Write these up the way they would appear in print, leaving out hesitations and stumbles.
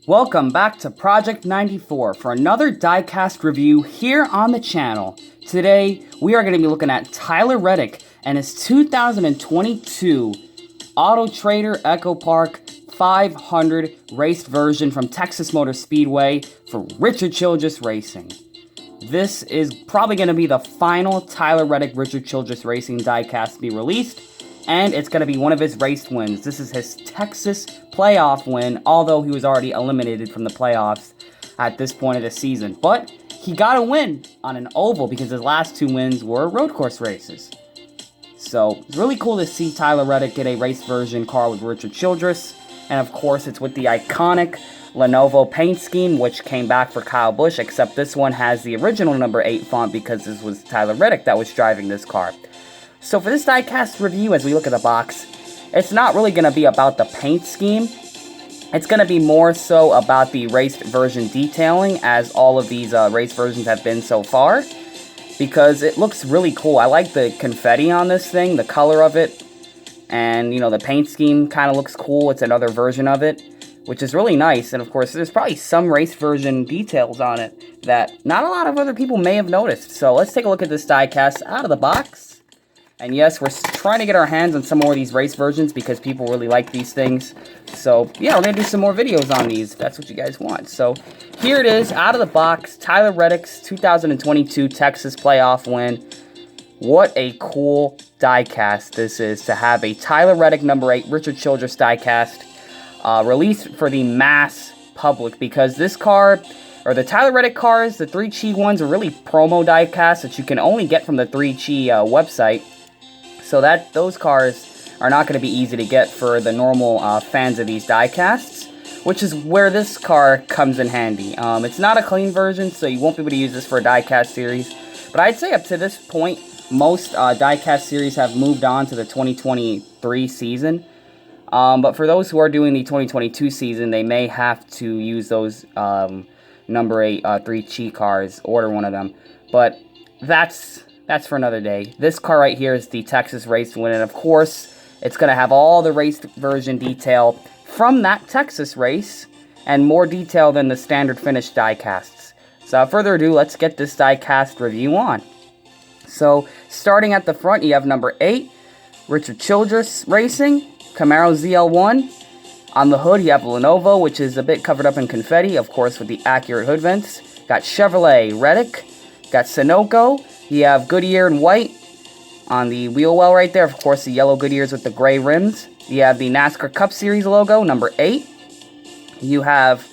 Welcome back to Project 94 for another diecast review here on the channel. Today, we are going to be looking at Tyler Reddick and his 2022 Autotrader Echo Park 500 raced version from Texas Motor Speedway for Richard Childress Racing. This is probably going to be the final Tyler Reddick Richard Childress Racing diecast to be released, and it's going to be one of his race wins. This is his Texas playoff win, although he was already eliminated from the playoffs at this point of the season. But he got a win on an oval because his last two wins were road course races. So it's really cool to see Tyler Reddick get a race version car with Richard Childress. And of course, it's with the iconic Lenovo paint scheme, which came back for Kyle Busch, except this one has the original number 8 font because this was Tyler Reddick that was driving this car. So for this diecast review, as we look at the box, it's not really going to be about the paint scheme. It's going to be more so about the raced version detailing, as all of these race versions have been so far, because it looks really cool. I like the confetti on this thing, the color of it, and, you know, the paint scheme kind of looks cool. It's another version of it, which is really nice. And, of course, there's probably some race version details on it that not a lot of other people may have noticed. So let's take a look at this diecast out of the box. And yes, we're trying to get our hands on some more of these race versions because people really like these things. So, yeah, we're going to do some more videos on these if that's what you guys want. So, here it is, out of the box, Tyler Reddick's 2022 Texas playoff win. What a cool diecast this is to have a Tyler Reddick number 8 Richard Childress diecast released for the mass public, because this car, or the Tyler Reddick cars, the 3Chi ones, are really promo diecasts that you can only get from the 3Chi website. So that those cars are not going to be easy to get for the normal fans of these diecasts, which is where this car comes in handy. It's not a clean version, so you won't be able to use this for a diecast series. But I'd say up to this point, most diecast series have moved on to the 2023 season. But for those who are doing the 2022 season, they may have to use those number 8 3Chi cars, order one of them. But that's for another day. This car right here is the Texas race win, and of course, it's going to have all the race version detail from that Texas race, and more detail than the standard finished diecasts. So without further ado, let's get this diecast review on. So, starting at the front, you have number 8, Richard Childress Racing, Camaro ZL1. On the hood, you have Lenovo, which is a bit covered up in confetti, of course, with the accurate hood vents. Got Chevrolet Reddick, got Sunoco. You have Goodyear in white on the wheel well right there. Of course, the yellow Goodyears with the gray rims. You have the NASCAR Cup Series logo, number 8. You have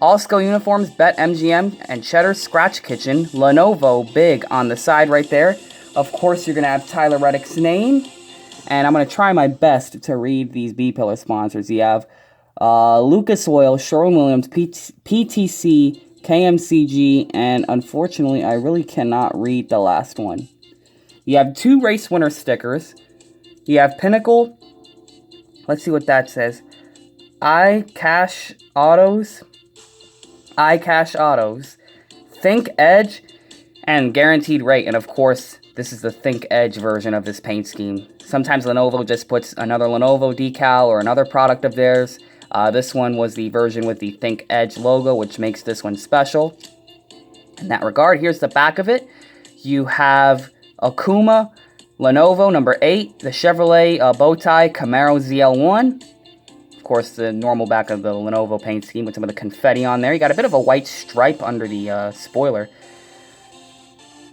All-Skill Uniforms, Bet MGM, and Cheddar Scratch Kitchen. Lenovo big on the side right there. Of course, you're going to have Tyler Reddick's name. And I'm going to try my best to read these B-Pillar sponsors. You have Lucas Oil, Sherwin-Williams, PTC, KMCG, and unfortunately, I really cannot read the last one. You have 2 race winner stickers. You have Pinnacle. Let's see what that says. iCash Autos. Think Edge, and Guaranteed Rate. And of course, this is the Think Edge version of this paint scheme. Sometimes Lenovo just puts another Lenovo decal or another product of theirs. This one was the version with the Think Edge logo, which makes this one special. In that regard, here's the back of it. You have Akuma, Lenovo, number 8, the Chevrolet Bowtie Camaro ZL1. Of course, the normal back of the Lenovo paint scheme with some of the confetti on there. You got a bit of a white stripe under the spoiler.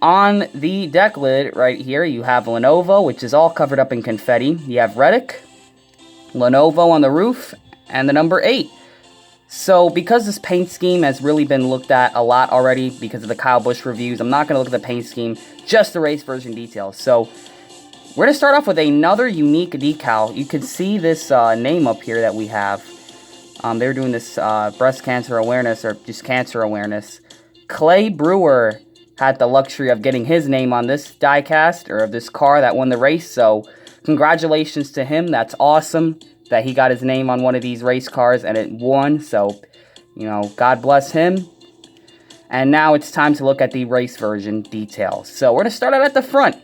On the deck lid right here, you have Lenovo, which is all covered up in confetti. You have Reddick, Lenovo on the roof, and the number 8. So, because this paint scheme has really been looked at a lot already because of the Kyle Busch reviews, I'm not going to look at the paint scheme, just the race version details. So, we're going to start off with another unique decal. You can see this name up here that we have. They're doing this breast cancer awareness, or just cancer awareness. Clay Brewer had the luxury of getting his name on this diecast, or of this car that won the race. So, congratulations to him. That's awesome that he got his name on one of these race cars and it won. So, you know, God bless him. And now it's time to look at the race version details. So, we're going to start out at the front.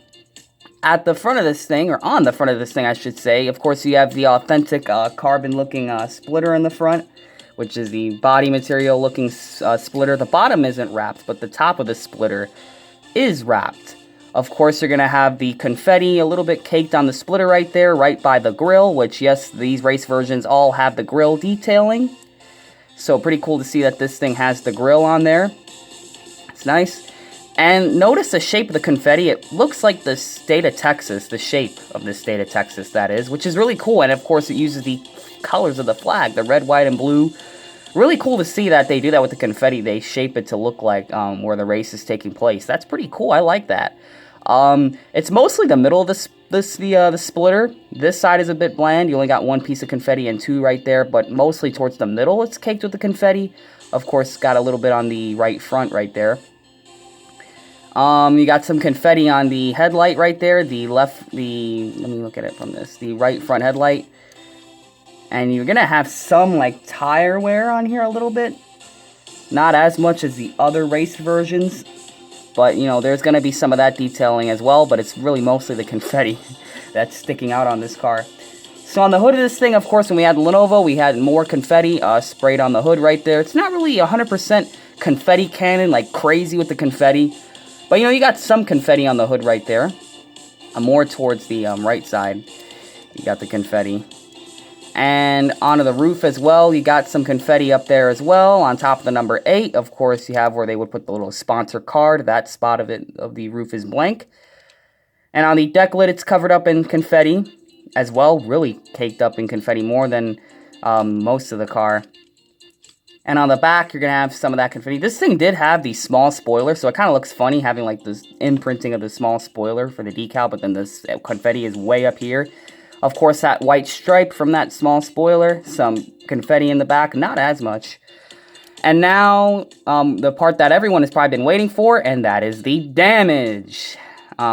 At the front of this thing, or on the front of this thing, I should say, of course, you have the authentic carbon-looking splitter in the front which is the body material looking splitter. The bottom isn't wrapped, but the top of the splitter is wrapped. Of course, you're going to have the confetti a little bit caked on the splitter right there, right by the grill, which, yes, these race versions all have the grill detailing. So pretty cool to see that this thing has the grill on there. It's nice. And notice the shape of the confetti. It looks like the state of Texas, the shape of the state of Texas, that is, which is really cool. And, of course, it uses the colors of the flag, the red, white, and blue. Really cool to see that they do that with the confetti. They shape it to look like where the race is taking place. That's pretty cool. I like that. It's mostly the middle of the splitter. This side is a bit bland. You only got one piece of confetti and two right there, but mostly towards the middle it's caked with the confetti. Of course, got a little bit on the right front right there. You got some confetti on the headlight right there. Let me look at it from this. The right front headlight. And you're gonna have some like tire wear on here a little bit. Not as much as the other race versions. But, you know, there's going to be some of that detailing as well, but it's really mostly the confetti that's sticking out on this car. So on the hood of this thing, of course, when we had Lenovo, we had more confetti sprayed on the hood right there. It's not really 100% confetti cannon, like crazy with the confetti. But, you know, you got some confetti on the hood right there. More towards the right side, you got the confetti. And onto the roof as well, you got some confetti up there as well. On top of the number 8, of course, you have where they would put the little sponsor card. That spot of the roof is blank. And on the deck lid, it's covered up in confetti as well. Really caked up in confetti, more than most of the car. And on the back, you're going to have some of that confetti. This thing did have the small spoiler, so it kind of looks funny having like this imprinting of the small spoiler for the decal, but then this confetti is way up here. Of course, that white stripe from that small spoiler, some confetti in the back, not as much. And now, the part that everyone has probably been waiting for, and that is the damage,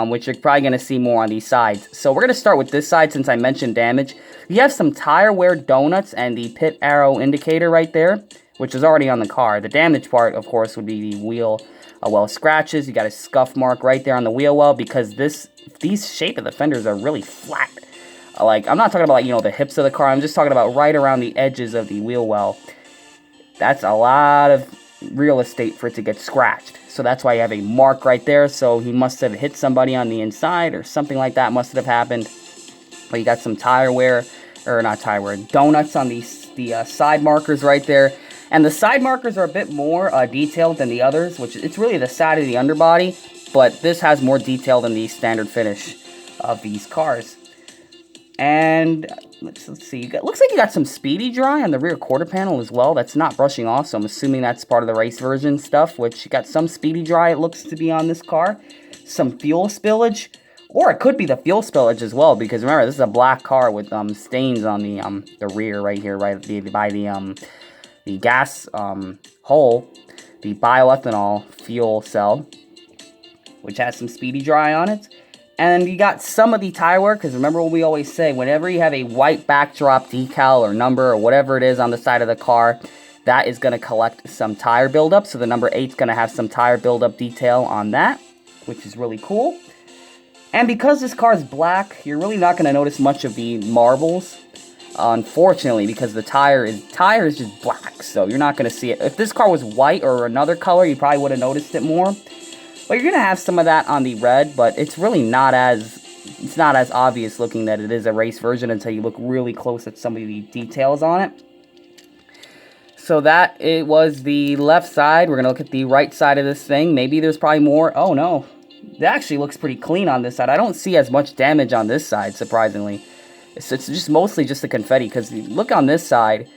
which you're probably going to see more on these sides. So we're going to start with this side since I mentioned damage. You have some tire wear donuts and the pit arrow indicator right there, which is already on the car. The damage part, of course, would be the wheel well scratches. You got a scuff mark right there on the wheel well because these shape of the fenders are really flat. Like, I'm not talking about, like, you know, the hips of the car. I'm just talking about right around the edges of the wheel well. That's a lot of real estate for it to get scratched. So that's why you have a mark right there. So he must have hit somebody on the inside or something like that must have happened. But you got some tire wear, or not tire wear, donuts on the side markers right there. And the side markers are a bit more detailed than the others, which it's really the side of the underbody. But this has more detail than the standard finish of these cars. And let's see, looks like you got some speedy dry on the rear quarter panel as well. That's not brushing off, so I'm assuming that's part of the race version stuff, which you got some speedy dry, it looks to be on this car. Some fuel spillage, or it could be the fuel spillage as well, because remember, this is a black car with stains on the rear right here, right by the gas hole, the bioethanol fuel cell, which has some speedy dry on it. And you got some of the tire wear, because remember what we always say, whenever you have a white backdrop decal or number or whatever it is on the side of the car, that is going to collect some tire buildup. So the number 8 is going to have some tire buildup detail on that, which is really cool. And because this car is black, you're really not going to notice much of the marbles, unfortunately, because the tire is just black, so you're not going to see it. If this car was white or another color, you probably would have noticed it more. But you're going to have some of that on the red, but it's really not as obvious looking that it is a race version until you look really close at some of the details on it. So that it was the left side. We're going to look at the right side of this thing. Maybe there's probably more. Oh, no. It actually looks pretty clean on this side. I don't see as much damage on this side, surprisingly. It's just mostly just the confetti, because look on this side.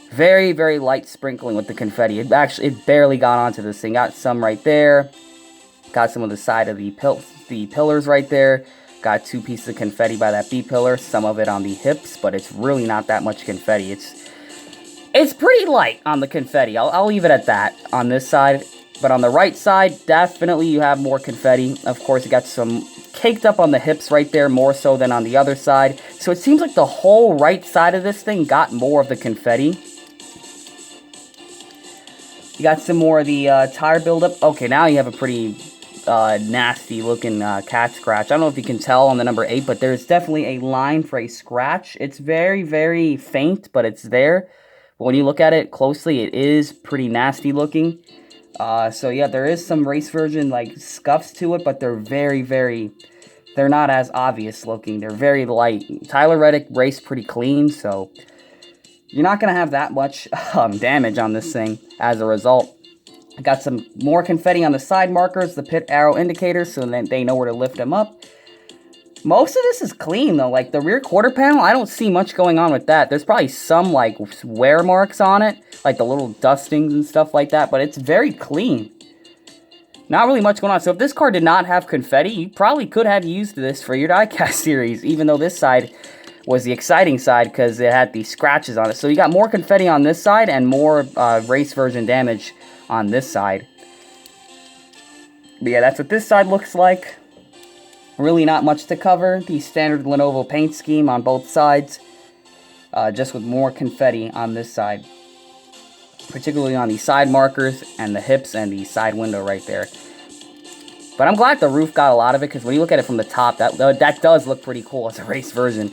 Very, very light sprinkling with the confetti. It barely got onto this thing. Got some right there. Got some of the side of the pillars right there. Got 2 pieces of confetti by that B-pillar. Some of it on the hips, but it's really not that much confetti. It's pretty light on the confetti. I'll leave it at that on this side. But on the right side, definitely you have more confetti. Of course, you got some caked up on the hips right there, more so than on the other side. So it seems like the whole right side of this thing got more of the confetti. You got some more of the tire buildup. Okay, now you have a pretty nasty looking cat scratch. I don't know if you can tell on the number 8, but there's definitely a line for a scratch. It's very, very faint, but it's there, But when you look at it closely, it is pretty nasty looking. So yeah, there is some race version like scuffs to it, but they're they're not as obvious looking. They're very light. Tyler Reddick raced pretty clean, so you're not going to have that much damage on this thing as a result. I got some more confetti on the side markers, the pit arrow indicators, so then they know where to lift them up. Most of this is clean, though. Like, the rear quarter panel, I don't see much going on with that. There's probably some, like, wear marks on it, like the little dustings and stuff like that, but it's very clean. Not really much going on. So if this car did not have confetti, you probably could have used this for your diecast series, even though this side was the exciting side because it had these scratches on it. So you got more confetti on this side and more race version damage on this side. But yeah, that's what this side looks like. Really not much to cover. The standard Lenovo paint scheme on both sides. Just with more confetti on this side. Particularly on the side markers and the hips and the side window right there. But I'm glad the roof got a lot of it, because when you look at it from the top, that does look pretty cool as a race version.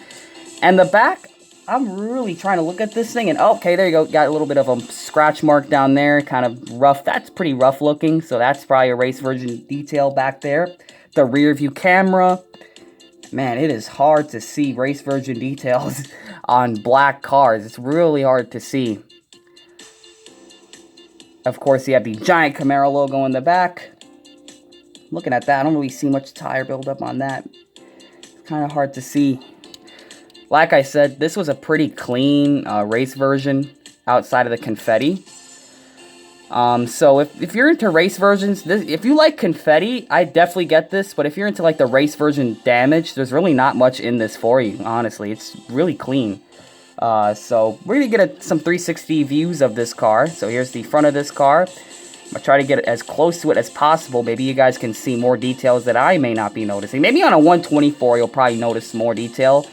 And the back, I'm really trying to look at this thing, and okay, there you go, got a little bit of a scratch mark down there, kind of rough. That's pretty rough looking, so that's probably a race version detail back there. The rear view camera, man, it is hard to see race version details on black cars. It's really hard to see. Of course, you have the giant Camaro logo in the back. Looking at that, I don't really see much tire buildup on that. It's kind of hard to see. Like I said, this was a pretty clean race version outside of the confetti. So if you're into race versions, if you like confetti, I definitely get this. But if you're into like the race version damage, there's really not much in this for you, honestly. It's really clean. So we're going to get some 360 views of this car. So here's the front of this car. I'm going to try to get as close to it as possible. Maybe you guys can see more details that I may not be noticing. Maybe on a 124 you'll probably notice more detail.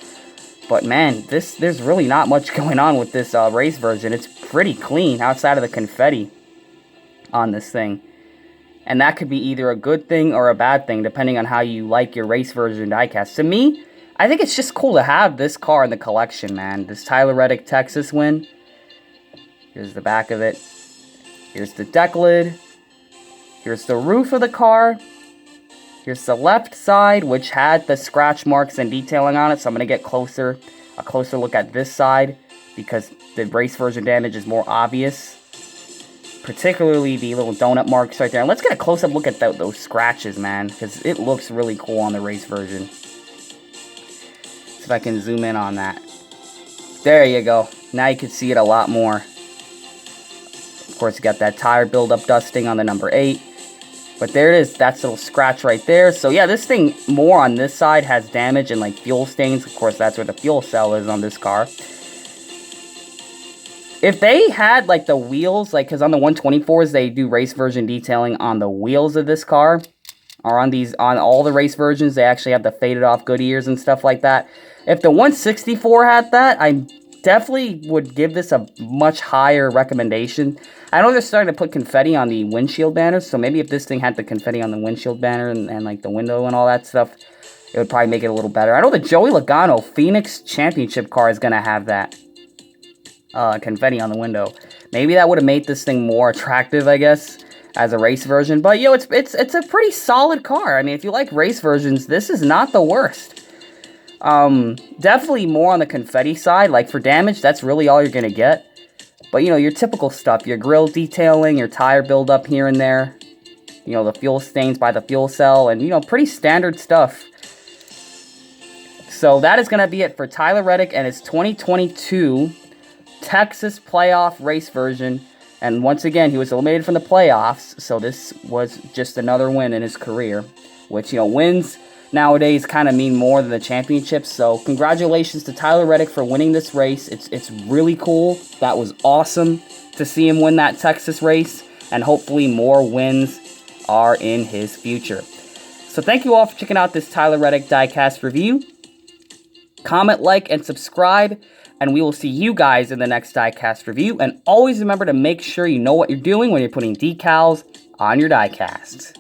But man, there's really not much going on with this race version. It's pretty clean outside of the confetti on this thing. And that could be either a good thing or a bad thing, depending on how you like your race version diecast. To me, I think it's just cool to have this car in the collection, man. This Tyler Reddick Texas win. Here's the back of it. Here's the deck lid. Here's the roof of the car. Here's the left side, which had the scratch marks and detailing on it. So I'm going to get a closer look at this side, because the race version damage is more obvious. Particularly the little donut marks right there. And let's get a close-up look at those scratches, man, because it looks really cool on the race version. See if I can zoom in on that. There you go. Now you can see it a lot more. Of course, you got that tire buildup dusting on the number 8. But there it is. That's a little scratch right there. So yeah, this thing more on this side has damage and like fuel stains. Of course, that's where the fuel cell is on this car. If they had like the wheels, like, because on the 124s they do race version detailing on the wheels of this car, or on all the race versions they actually have the faded off Goodyears and stuff like that. If the 164 had that, I definitely would give this a much higher recommendation. I know they're starting to put confetti on the windshield banners, so maybe if this thing had the confetti on the windshield banner and like the window and all that stuff, it would probably make it a little better. I know the Joey Logano Phoenix Championship car is going to have that confetti on the window. Maybe that would have made this thing more attractive, I guess, as a race version. But yo, it's a pretty solid car. I mean, if you like race versions, this is not the worst. Definitely more on the confetti side. Like for damage, that's really all you're gonna get. But you know, your typical stuff, your grille detailing, your tire buildup here and there, you know, the fuel stains by the fuel cell, and you know, pretty standard stuff. So that is gonna be it for Tyler Reddick and his 2022 Texas playoff race version. And once again, he was eliminated from the playoffs, so this was just another win in his career, which, you know, wins nowadays kind of mean more than the championships. So congratulations to Tyler Reddick for winning this race. It's really cool. That was awesome to see him win that Texas race, and hopefully more wins are in his future. So thank you all for checking out this Tyler Reddick diecast review. Comment, like, and subscribe, and we will see you guys in the next diecast review. And always remember to make sure you know what you're doing when you're putting decals on your diecast.